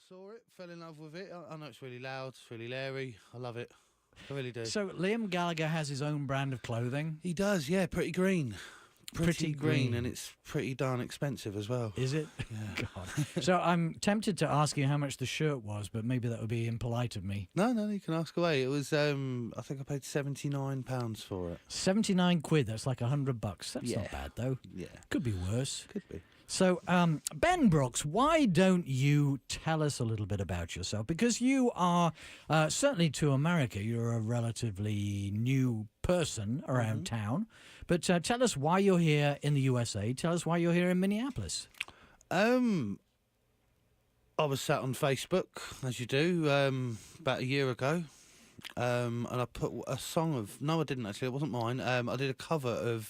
saw it, fell in love with it. I know it's really loud, it's really leery. I love it. I really do. So Liam Gallagher has his own brand of clothing. He does, yeah. Pretty green. Pretty green. And it's pretty darn expensive as well. Is it? Yeah. God. So I'm tempted to ask you how much the shirt was, but maybe that would be impolite of me. No, you can ask away. It was, I think I paid £79 for it. 79 quid. That's like $100. That's Yeah. not bad though. Yeah. Could be worse. Could be. So, Ben Brookes, why don't you tell us a little bit about yourself? Because you are, certainly to America, you're a relatively new person around town. But tell us why you're here in the USA. Tell us why you're here in Minneapolis. I was sat on Facebook, as you do, about a year ago. And I put a song of... No, I didn't actually. It wasn't mine. I did a cover of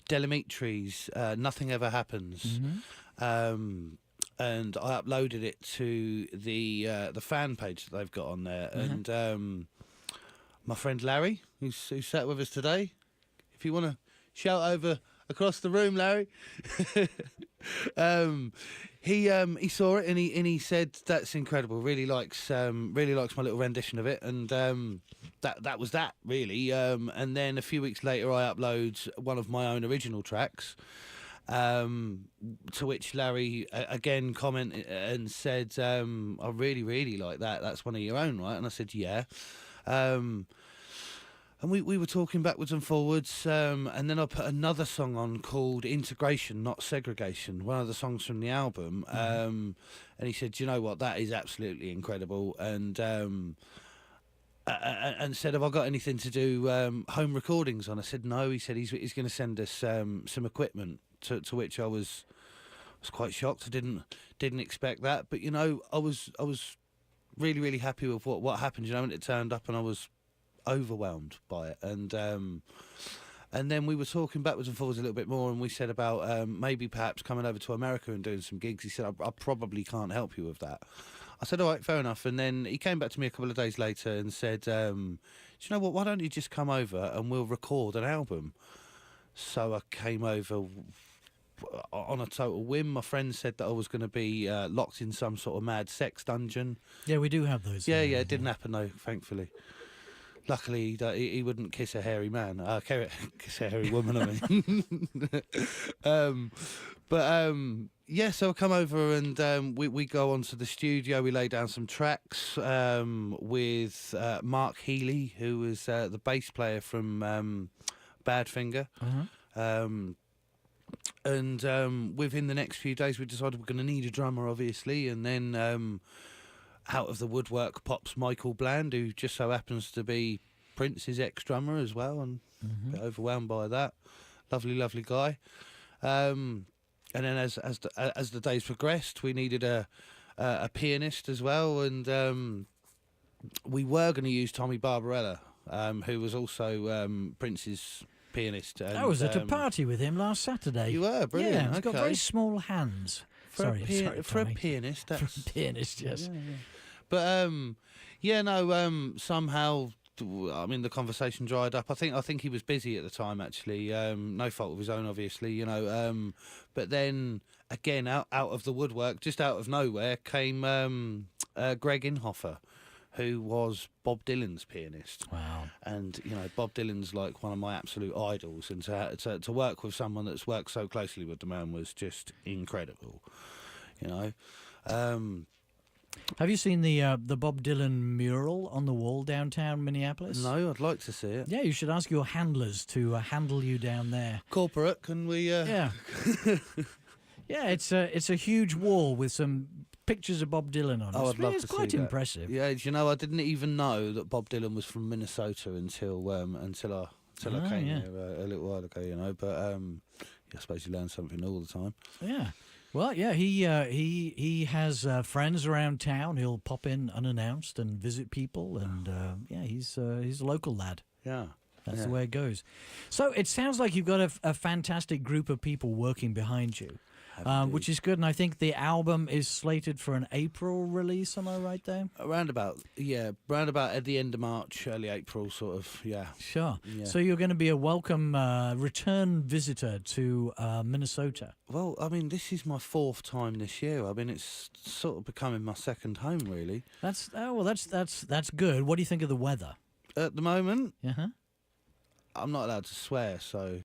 Delamitri's Nothing Ever Happens. And I uploaded it to the fan page that they've got on there. And my friend Larry, who sat with us today, if you want to shout over across the room, Larry, he saw it and he said that's incredible. Really likes my little rendition of it, and that was that really. And then a few weeks later, I upload one of my own original tracks. To which Larry again commented and said, "I really like that. That's one of your own, right?" And I said, "Yeah." And we were talking backwards and forwards, and then I put another song on called Integration, Not Segregation, one of the songs from the album. And he said, you know what, that is absolutely incredible. And said, have I got anything to do home recordings on? I said, no. He said he's going to send us some equipment, to which I was quite shocked. I didn't expect that. But, you know, I was really happy with what happened, you know, and it turned up and I was overwhelmed by it, and then we were talking backwards and forwards a little bit more, and we said about maybe perhaps coming over to America and doing some gigs. He said, I probably can't help you with that. I said, all right, fair enough. And then he came back to me a couple of days later and said, do you know what, why don't you just come over and we'll record an album? So I came over on a total whim. My friend said that I was going to be locked in some sort of mad sex dungeon. Yeah, we do have those. Yeah, it didn't happen though, thankfully. Luckily, he wouldn't kiss a hairy man. Kiss a hairy woman, I mean. Yeah, so I come over and we go onto the studio. We lay down some tracks with Mark Healy, who was the bass player from Badfinger. And within the next few days, we decided we're going to need a drummer, obviously. And then... out of the woodwork pops Michael Bland, who just so happens to be Prince's ex-drummer as well, and a bit overwhelmed by that. Lovely guy. And then as the days progressed, we needed a pianist as well, and we were going to use Tommy Barbarella, who was also Prince's pianist. And, I was at a party with him last Saturday. You were? Brilliant. Yeah, he's okay. got very small hands. For a pianist, that's... For a pianist, yes. Yeah. But somehow, I mean, the conversation dried up. I think he was busy at the time, actually. No fault of his own, obviously, you know. But then again, out of the woodwork, just out of nowhere, came Greg Inhofer, who was Bob Dylan's pianist. Wow. And, you know, Bob Dylan's like one of my absolute idols, and to work with someone that's worked so closely with the man was just incredible, you know. Have you seen the Bob Dylan mural on the wall downtown Minneapolis? No, I'd like to see it. Yeah, you should ask your handlers to handle you down there. Corporate, can we... Yeah. Yeah, it's a huge wall with some pictures of Bob Dylan on it. Oh, I'd love to see that. It's quite impressive. Yeah, you know, I didn't even know that Bob Dylan was from Minnesota until I came here a little while ago, you know. But I suppose you learn something all the time. Yeah. Well, yeah, he has friends around town. He'll pop in unannounced and visit people, and he's a local lad. Yeah. That's the way it goes. So it sounds like you've got a fantastic group of people working behind you. indeed. is good. And I think the album is slated for an April release. Am I right there? Round about at the end of March, early April, sort of. Yeah. Sure. Yeah. So you're going to be a welcome return visitor to Minnesota. Well, I mean, this is my 4th time this year. I mean, it's sort of becoming my second home, really. That's good. What do you think of the weather? At the moment, Uh-huh. I'm not allowed to swear, so